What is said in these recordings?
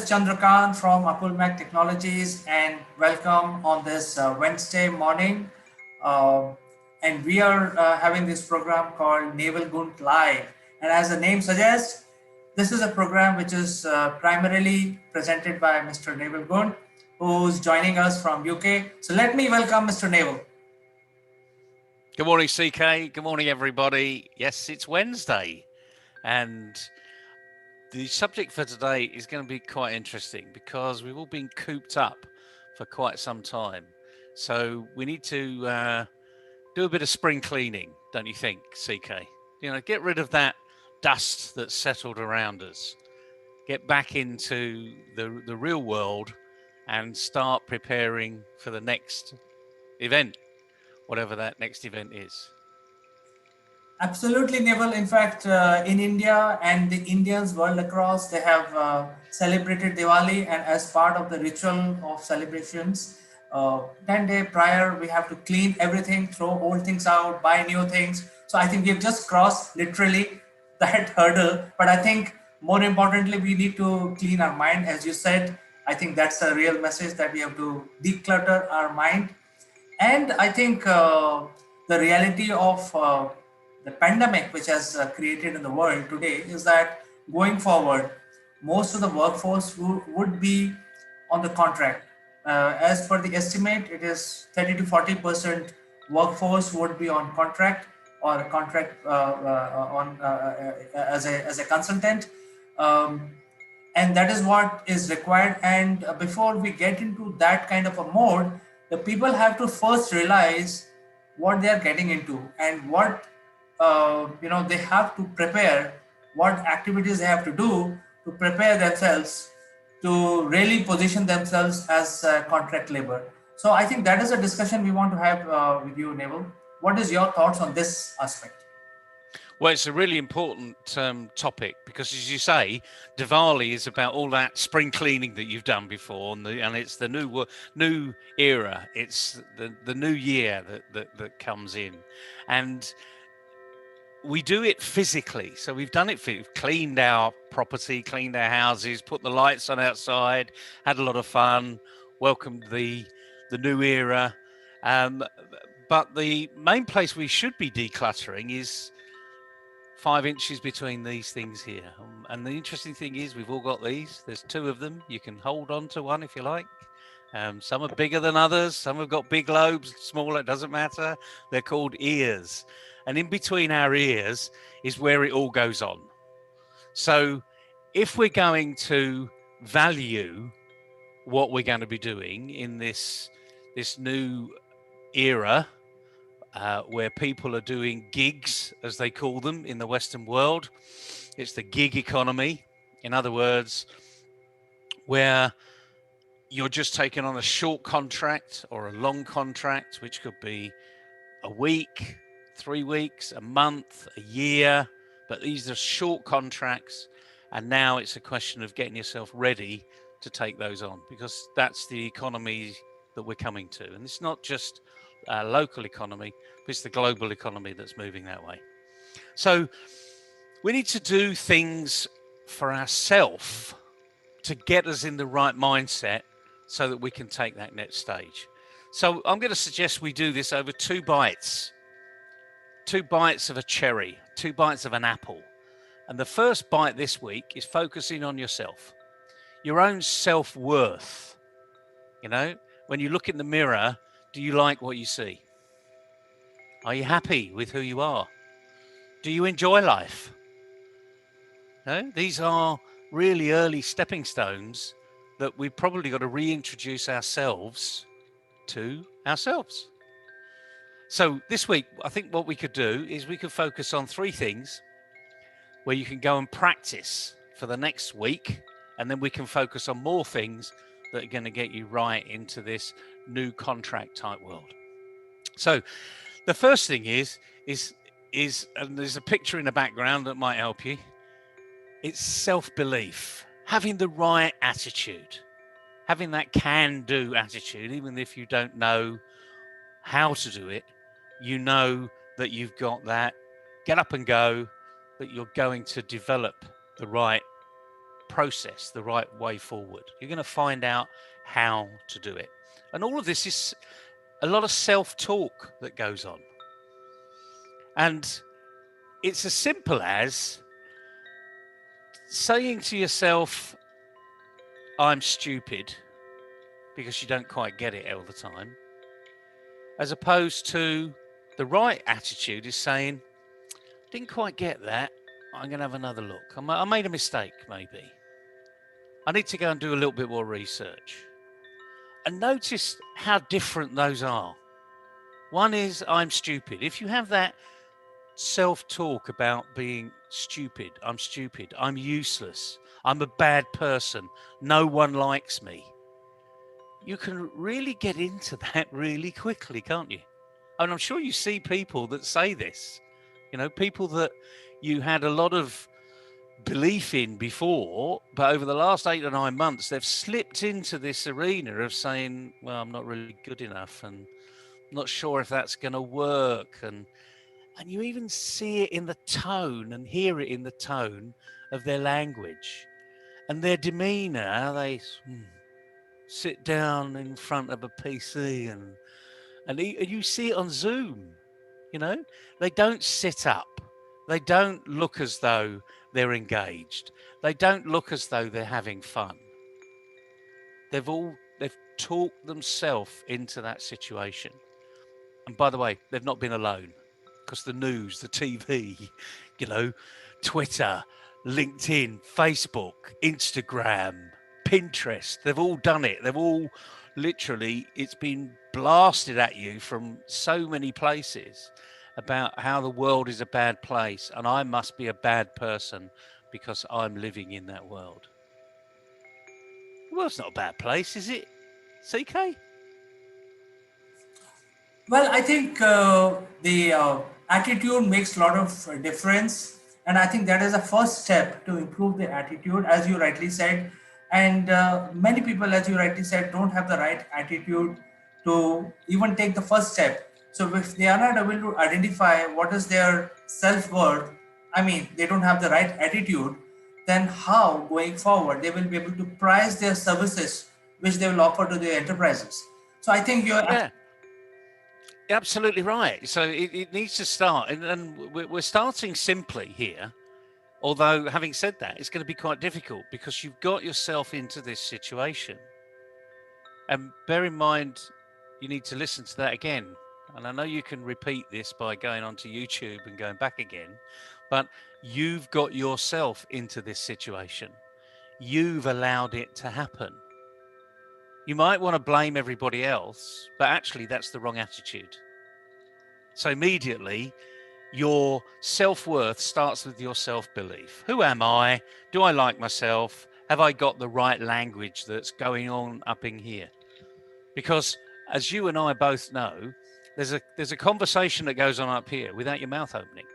Chandrakant from Akulmach Technologies, and welcome on this Wednesday morning. Uh, and we are having this program called Naval Gunt Live. And as the name suggests, this is a program which is primarily presented by Mr. Naval Gunt, who's joining us from UK. So let me welcome Mr. Naval. Good morning, CK. Good morning, everybody. Yes, it's Wednesday, and the subject for today is going to be quite interesting because we've all been cooped up for quite some time. So we need to do a bit of spring cleaning, don't you think, CK? Get rid of that dust that's settled around us. Get back into the real world and start preparing for the next event, whatever that next event is. Absolutely, Naval. In fact, in India and the Indians world across, they have celebrated Diwali, and as part of the ritual of celebrations, 10 day prior, we have to clean everything, throw old things out, buy new things. So I think we've just crossed literally that hurdle. But I think more importantly, we need to clean our mind, as you said. I think that's a real message that we have to declutter our mind. And I think the reality of the pandemic, which has created in the world today, is that going forward, most of the workforce would be on the contract. As per the estimate, it is 30 to 40% workforce would be on contract or contract on as a consultant. Um, and that is what is required. And before we get into that kind of a mode, the people have to first realize what they are getting into and what they have to prepare, what activities they have to do to prepare themselves to really position themselves as contract labor. So I think that is a discussion we want to have with you, Neville. What is your thoughts on this aspect? Well, it's a really important topic because, as you say, Diwali is about all that spring cleaning that you've done before, and it's the new era. It's the new year that comes in, and we do it physically. So we've done it. We've cleaned our property, cleaned our houses, put the lights on outside, had a lot of fun, welcomed the new era. But the main place we should be decluttering is 5 inches between these things here. And the interesting thing is we've all got these. There's two of them. You can hold on to one if you like. Some are bigger than others. Some have got big lobes, smaller, it doesn't matter. They're called ears. And in between our ears is where it all goes on. So if we're going to value what we're going to be doing in this new era, where people are doing gigs, as they call them in the Western world. It's the gig economy. In other words, where you're just taking on a short contract or a long contract, which could be a week, 3 weeks, a month, a year. But these are short contracts. And now it's a question of getting yourself ready to take those on, because that's the economy that we're coming to. And it's not just a local economy, but it's the global economy that's moving that way. So we need to do things for ourselves to get us in the right mindset so that we can take that next stage. So I'm going to suggest we do this over 2 bites. 2 bites of a cherry, 2 bites of an apple. And the first bite this week is focusing on yourself, your own self-worth. When you look in the mirror, do you like what you see? Are you happy with who you are? Do you enjoy life? No? These are really early stepping stones that we've probably got to reintroduce ourselves to ourselves. So this week, I think what we could do is we could focus on 3 things where you can go and practice for the next week, and then we can focus on more things that are going to get you right into this new contract type world. So the first thing is, and there's a picture in the background that might help you. It's self-belief, having the right attitude, having that can-do attitude, even if you don't know how to do it, you know that you've got that get up and go, that you're going to develop the right process, the right way forward. You're going to find out how to do it. And all of this is a lot of self-talk that goes on. And it's as simple as saying to yourself, I'm stupid, because you don't quite get it all the time, as opposed to the right attitude is saying, didn't quite get that. I'm going to have another look. I made a mistake, maybe. I need to go and do a little bit more research. And notice how different those are. One is, I'm stupid. If you have that self-talk about being stupid, I'm useless, I'm a bad person, no one likes me, you can really get into that really quickly, can't you? And I'm sure you see people that say this, people that you had a lot of belief in before, but over the last 8 or 9 months, they've slipped into this arena of saying, well, I'm not really good enough, and I'm not sure if that's going to work. And you even see it in the tone and hear it in the tone of their language and their demeanor. They sit down in front of a PC and you see it on Zoom. They don't sit up. They don't look as though they're engaged. They don't look as though they're having fun. They've talked themselves into that situation. And by the way, they've not been alone, because the news, the TV, Twitter, LinkedIn, Facebook, Instagram, Pinterest, they've all done it. They've all literally, it's been blasted at you from so many places about how the world is a bad place and I must be a bad person because I'm living in that world. The world's not a bad place, is it, CK? Well, I think the attitude makes a lot of difference, and I think that is a first step to improve the attitude, as you rightly said. And many people, as you rightly said, don't have the right attitude to even take the first step. So if they are not able to identify what is their self worth, I mean, they don't have the right attitude, then how going forward they will be able to price their services which they will offer to their enterprises. So I think you're Yeah, absolutely right. So it needs to start, and we're starting simply here. Although, having said that, it's going to be quite difficult because you've got yourself into this situation. And bear in mind, you need to listen to that again. And I know you can repeat this by going onto YouTube and going back again, but you've got yourself into this situation. You've allowed it to happen. You might want to blame everybody else, but actually that's the wrong attitude. So immediately, your self-worth starts with your self-belief. Who am I? Do I like myself? Have I got the right language that's going on up in here? Because as you and I both know, there's a conversation that goes on up here without your mouth opening.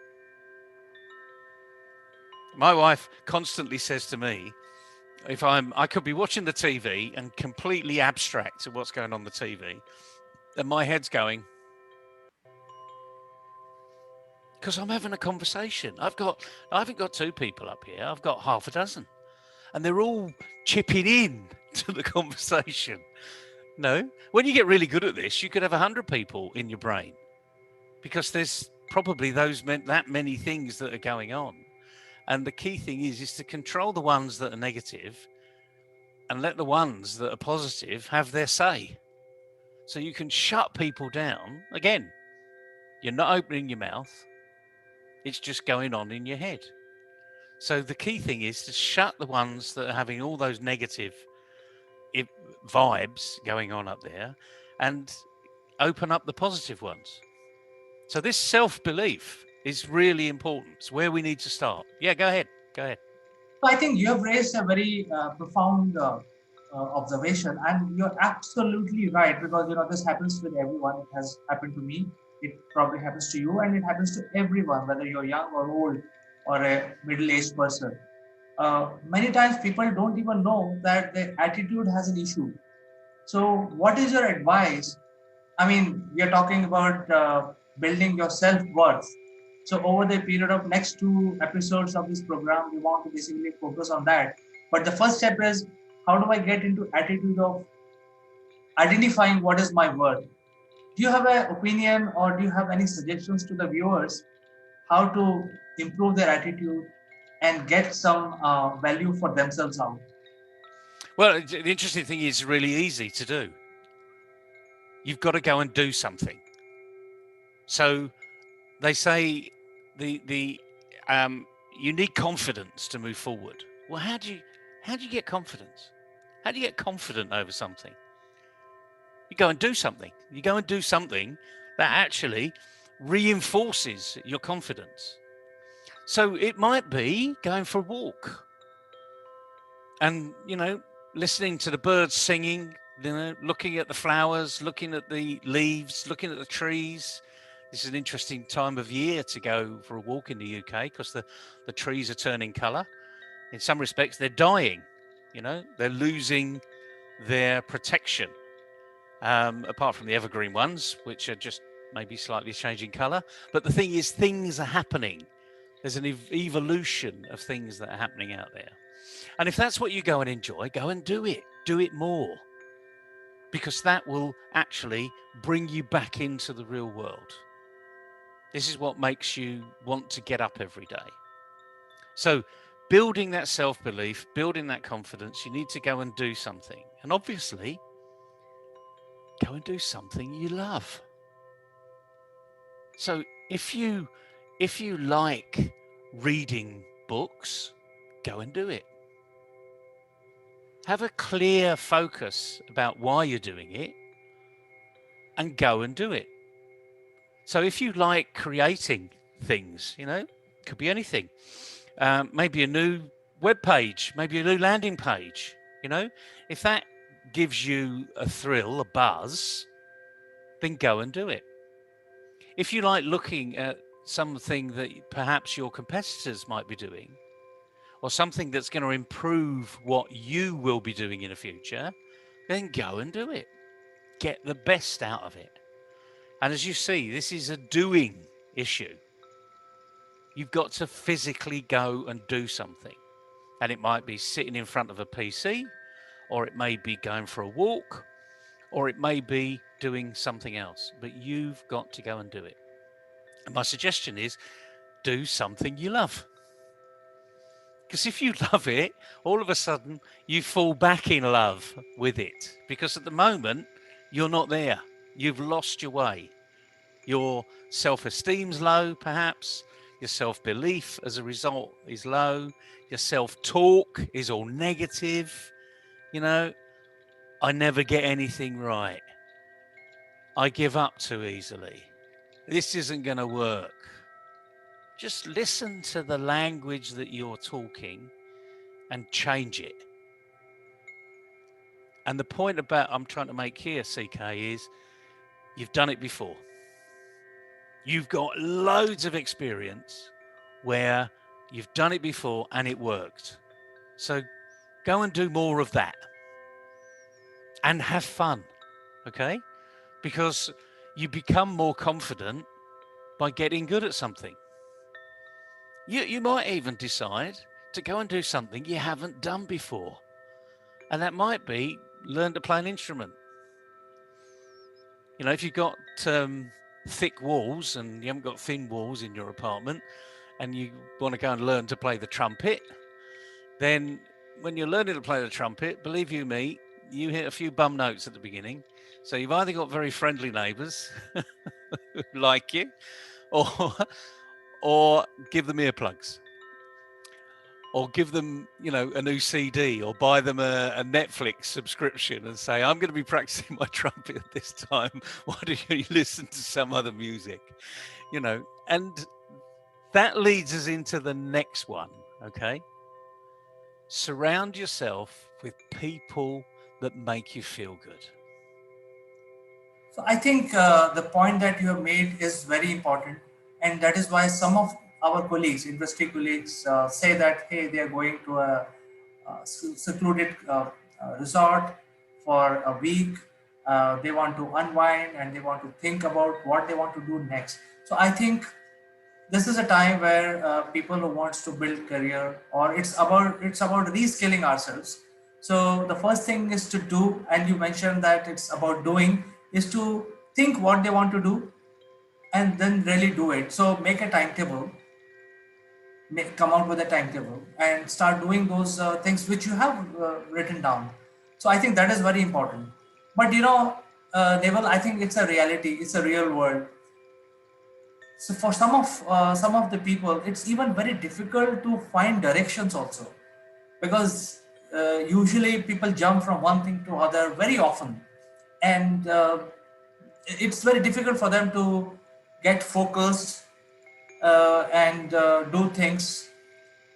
My wife constantly says to me, I could be watching the TV and completely abstract to what's going on the TV, and my head's going, because I'm having a conversation. I haven't got two people up here. I've got half a dozen, and they're all chipping in to the conversation. No, when you get really good at this, you could have 100 people in your brain, because there's probably that many things that are going on. And the key thing is to control the ones that are negative and let the ones that are positive have their say. So you can shut people down. Again, you're not opening your mouth. It's just going on in your head. So the key thing is to shut the ones that are having all those negative vibes going on up there and open up the positive ones. So this self-belief is really important. It's where we need to start. Yeah, go ahead. So I think you have raised a very profound observation, and you're absolutely right, because this happens with everyone. It has happened to me. It probably happens to you, and it happens to everyone, whether you're young or old or a middle-aged person. Many times people don't even know that their attitude has an issue. So, what is your advice? I mean, we are talking about building your self worth. So, over the period of next two episodes of this program, we want to basically focus on that. But the first step is, how do I get into attitude of identifying what is my worth? Do you have an opinion, or do you have any suggestions to the viewers how to improve their attitude and get some value for themselves out? Well, the interesting thing is really easy to do. You've got to go and do something. So they say the you need confidence to move forward. Well, how do you get confidence? How do you get confident over something? You go and do something. You go and do something that actually reinforces your confidence. So it might be going for a walk and, listening to the birds singing, looking at the flowers, looking at the leaves, looking at the trees. This is an interesting time of year to go for a walk in the UK because the trees are turning colour. In some respects, they're dying. They're losing their protection. Apart from the evergreen ones, which are just maybe slightly changing colour. But the thing is, things are happening. There's an evolution of things that are happening out there. And if that's what you go and enjoy, go and do it. Do it more. Because that will actually bring you back into the real world. This is what makes you want to get up every day. So, building that self belief, building that confidence, you need to go and do something. And obviously, go and do something you love. So if you like reading books, go and do it. Have a clear focus about why you're doing it and go and do it. So if you like creating things, could be anything. Maybe a new web page, maybe a new landing page, if that gives you a thrill, a buzz, then go and do it. If you like looking at something that perhaps your competitors might be doing, or something that's going to improve what you will be doing in the future, then go and do it. Get the best out of it. And as you see, this is a doing issue. You've got to physically go and do something. And it might be sitting in front of a PC, or it may be going for a walk, or it may be doing something else. But you've got to go and do it. And my suggestion is do something you love. Because if you love it, all of a sudden you fall back in love with it. Because at the moment, you're not there. You've lost your way. Your self-esteem's low, perhaps. Your self-belief as a result is low. Your self-talk is all negative. I never get anything right. I give up too easily. This isn't going to work. Just listen to the language that you're talking and change it. And the point I'm trying to make here, CK, is you've done it before. You've got loads of experience where you've done it before and it worked. So go and do more of that and have fun, okay? Because you become more confident by getting good at something. You might even decide to go and do something you haven't done before. And that might be learn to play an instrument. If you've got thick walls and you haven't got thin walls in your apartment and you want to go and learn to play the trumpet, then when you're learning to play the trumpet, believe you me, you hit a few bum notes at the beginning. So you've either got very friendly neighbours who like you, or give them earplugs, or give them, a new CD, or buy them a Netflix subscription and say, I'm going to be practicing my trumpet at this time. Why don't you listen to some other music? And that leads us into the next one, okay? Surround yourself with people that make you feel good. So I think the point that you have made is very important, and that is why some of our colleagues, industry colleagues, say that hey, they are going to a, secluded resort for a week. They want to unwind and they want to think about what they want to do next. So I think this is a time where people who wants to build career, or it's about reskilling ourselves. So the first thing is to do, and you mentioned that it's about doing, is to think what they want to do and then really do it. So make a timetable, come out with a timetable and start doing those things which you have written down. So I think that is very important. But Deval, I think it's a reality, it's a real world. So for some of the people, it's even very difficult to find directions also, because usually people jump from one thing to other very often, and it's very difficult for them to get focused and do things.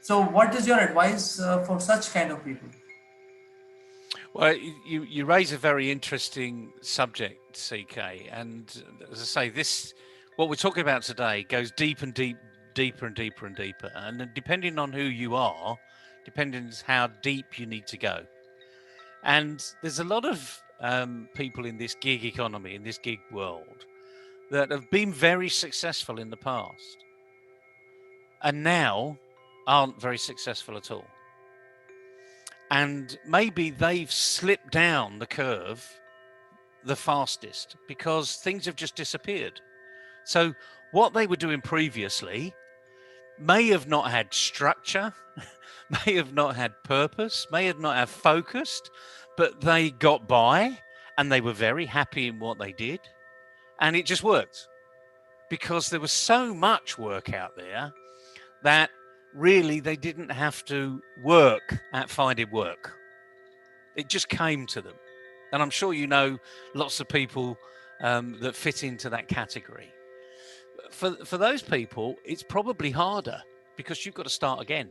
So, what is your advice for such kind of people? Well, you raise a very interesting subject, CK, and as I say, this what we're talking about today goes deep and deeper and deeper and deeper, and then depending on who you are, depending on how deep you need to go. And there's a lot of people in this gig economy, in this gig world, that have been very successful in the past, and now aren't very successful at all. And maybe they've slipped down the curve the fastest because things have just disappeared. So, what they were doing previously may have not had structure, may have not had purpose, may have not have focused, but they got by and they were very happy in what they did. And it just worked because there was so much work out there that really they didn't have to work at finding work. It just came to them. And I'm sure you know lots of people that fit into that category. For those people, it's probably harder because you've got to start again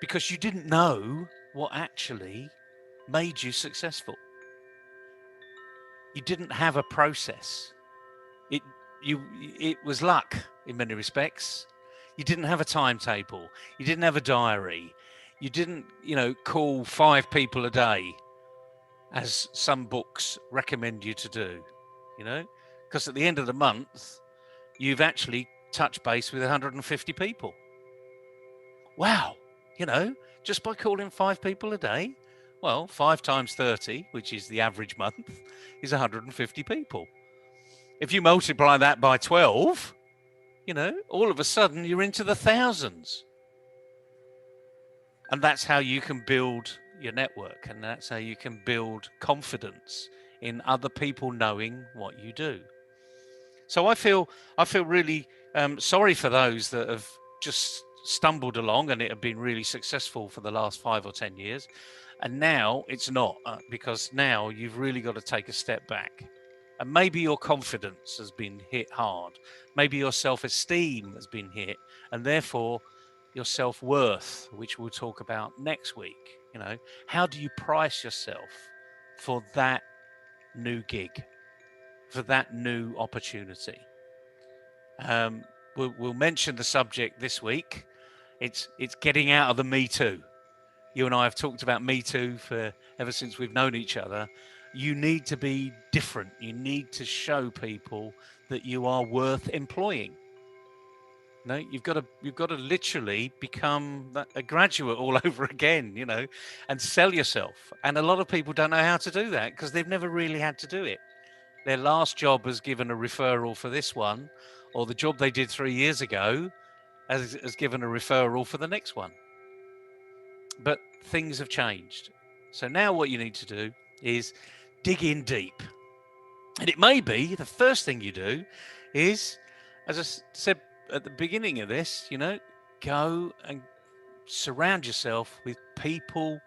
because you didn't know what actually made you successful. You didn't have a process. It it was luck in many respects. You didn't have a timetable. You didn't have a diary. You didn't, call 5 people a day as some books recommend you to do, you know, because at the end of the month, you've actually touched base with 150 people. Wow, just by calling 5 people a day, well, 5 times 30, which is the average month, is 150 people. If you multiply that by 12, all of a sudden you're into the thousands. And that's how you can build your network, and that's how you can build confidence in other people knowing what you do. So I feel really sorry for those that have just stumbled along and it have been really successful for the last 5 or 10 years, and now it's not, because now you've really got to take a step back, and maybe your confidence has been hit hard, maybe your self-esteem has been hit, and therefore your self-worth, which we'll talk about next week. How do you price yourself for that new gig, for that new opportunity? We'll mention the subject this week. It's getting out of the Me Too. You and I have talked about Me Too for ever since we've known each other. You need to be different. You need to show people that you are worth employing. No, you've got to literally become a graduate all over again, and sell yourself. And a lot of people don't know how to do that because they've never really had to do it. Their last job has given a referral for this one, or the job they did 3 years ago has given a referral for the next one. But things have changed. So now what you need to do is dig in deep. And it may be the first thing you do is, as I said at the beginning of this, go and surround yourself with people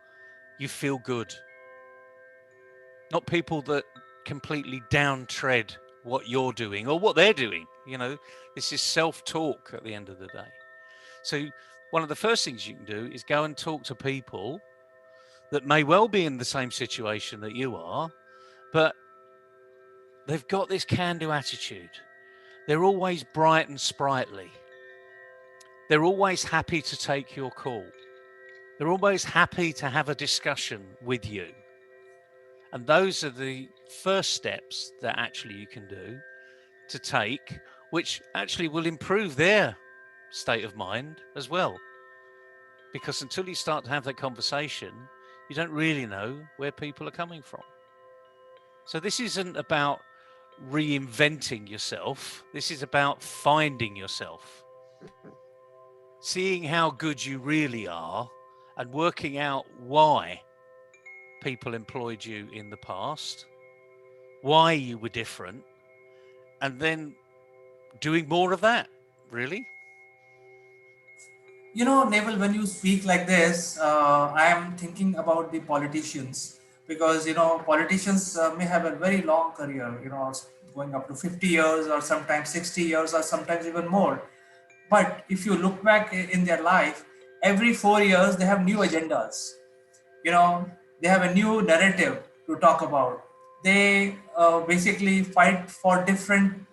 you feel good, not people that completely downtread what you're doing or what they're doing. This is self-talk at the end of the day. So one of the first things you can do is go and talk to people that may well be in the same situation that you are, but they've got this can-do attitude. They're always bright and sprightly. They're always happy to take your call. They're always happy to have a discussion with you. And those are the first steps that actually you can do to take which actually will improve their state of mind as well. Because until you start to have that conversation, you don't really know where people are coming from. So this isn't about reinventing yourself. This is about finding yourself, seeing how good you really are, and working out why people employed you in the past, why you were different, and then doing more of that, really. You know, Neville, when you speak like this, I am thinking about the politicians because, you know, politicians may have a very long career, you know, going up to 50 years or sometimes 60 years or sometimes even more. But if you look back in their life, every 4 years they have new agendas. You know, they have a new narrative to talk about. They basically fight for different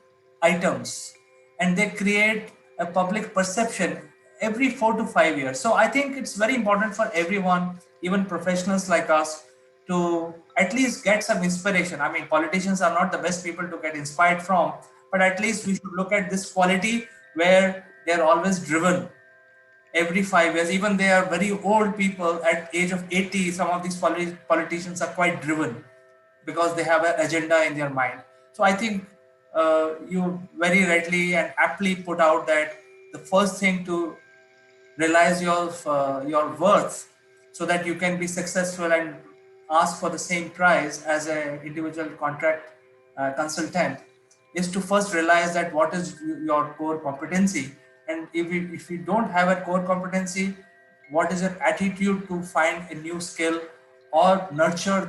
items, and they create a public perception every 4 to 5 years. So I think it's very important for everyone, even professionals like us, to at least get some inspiration. I mean, politicians are not the best people to get inspired from, but at least we should look at this quality where they're always driven every 5 years. Even they are very old people at age of 80, some of these politicians are quite driven because they have an agenda in their mind. So I think you very rightly and aptly put out that the first thing to realize your worth so that you can be successful and ask for the same price as an individual contract consultant is to first realize that what is your core competency, and if you don't have a core competency, what is your attitude to find a new skill or nurture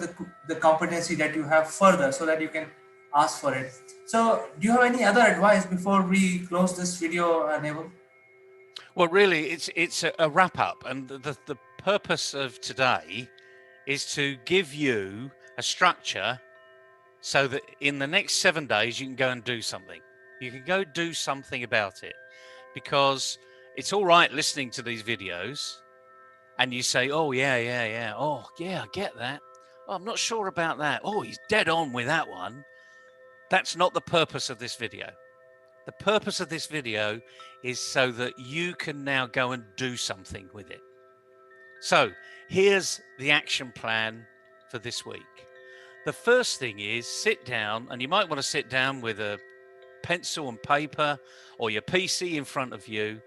the competency that you have further so that you can ask for it. So do you have any other advice before we close this video, Neville? Well, really, it's a wrap up, and the purpose of today is to give you a structure so that in the next 7 days you can go and do something. You can go do something about it, because it's all right listening to these videos and you say, oh, yeah. Oh, yeah, I get that. Oh, I'm not sure about that. Oh, he's dead on with that one. That's not the purpose of this video. The purpose of this video is so that you can now go and do something with it. So here's the action plan for this week. The first thing is sit down, and you might want to sit down with a pencil and paper or your PC in front of you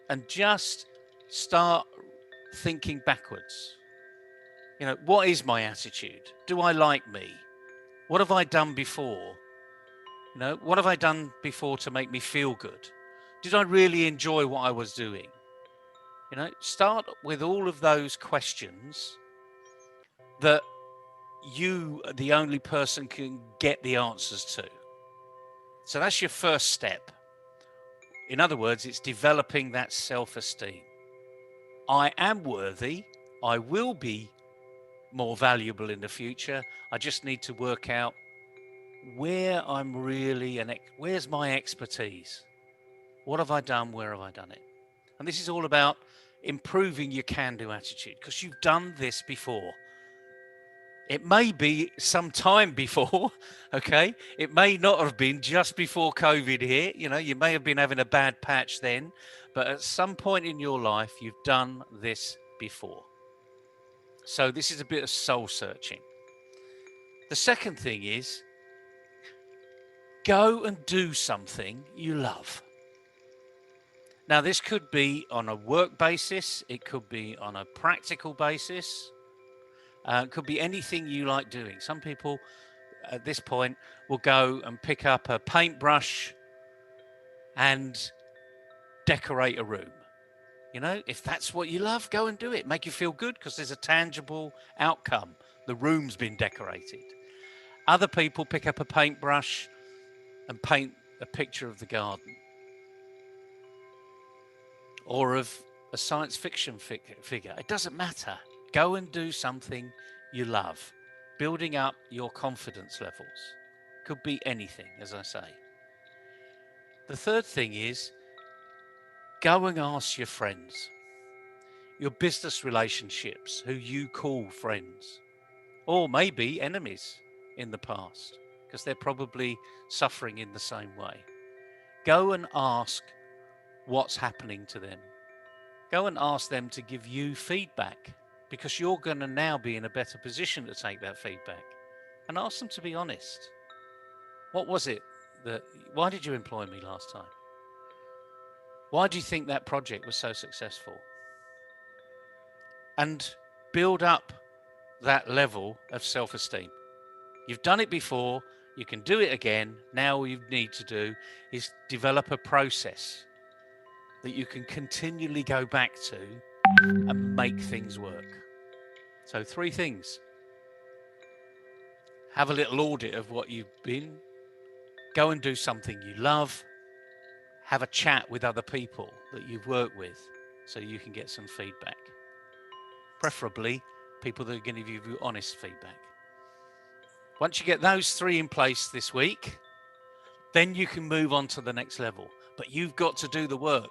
and just start thinking backwards. You know, what is my attitude? Do I like me? What have I done before? You know, what have I done before to make me feel good? Did I really enjoy what I was doing? You know, start with all of those questions that you, the only person, can get the answers to. So that's your first step. In other words, it's developing that self-esteem. I am worthy. I will be more valuable in the future. I just need to work out where I'm really where's my expertise? What have I done? Where have I done it? And this is all about improving your can-do attitude, because you've done this before. It may be some time before, okay? It may not have been just before COVID hit. You know, you may have been having a bad patch then, but at some point in your life, you've done this before. So this is a bit of soul searching. The second thing is go and do something you love. Now, this could be on a work basis. It could be on a practical basis. It could be anything you like doing. Some people at this point will go and pick up a paintbrush and decorate a room. You know, if that's what you love, go and do it. Make you feel good because there's a tangible outcome. The room's been decorated. Other people pick up a paintbrush and paint a picture of the garden or of a science fiction figure. It doesn't matter. Go and do something you love, building up your confidence levels. Could be anything, as I say. The third thing is go and ask your friends, your business relationships, who you call friends, or maybe enemies in the past, because they're probably suffering in the same way. Go and ask what's happening to them. Go and ask them to give you feedback, because you're going to now be in a better position to take that feedback, and ask them to be honest. What was it why did you employ me last time? Why do you think that project was so successful? And build up that level of self-esteem. You've done it before, you can do it again. Now all you need to do is develop a process that you can continually go back to and make things work. So 3 things. Have a little audit of what you've been. Go and do something you love. Have a chat with other people that you've worked with so you can get some feedback. Preferably people that are going to give you honest feedback. Once you get those 3 in place this week, then you can move on to the next level. But you've got to do the work.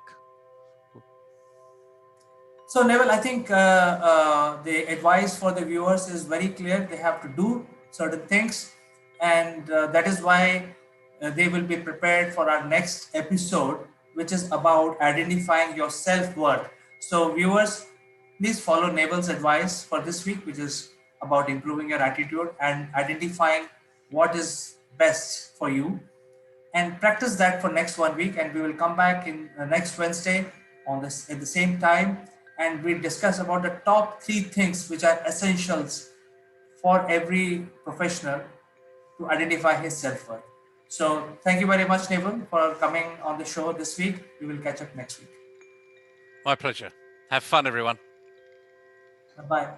So Neville, I think the advice for the viewers is very clear. They have to do certain things, and that is why they will be prepared for our next episode, which is about identifying your self-worth. So viewers, please follow Neville's advice for this week, which is about improving your attitude and identifying what is best for you, and practice that for next 1 week, and we will come back in next Wednesday on this at the same time, and we'll discuss about the top 3 things which are essentials for every professional to identify his self-worth. So thank you very much, Neville, for coming on the show this week. We will catch up next week. My pleasure. Have fun, everyone. Bye.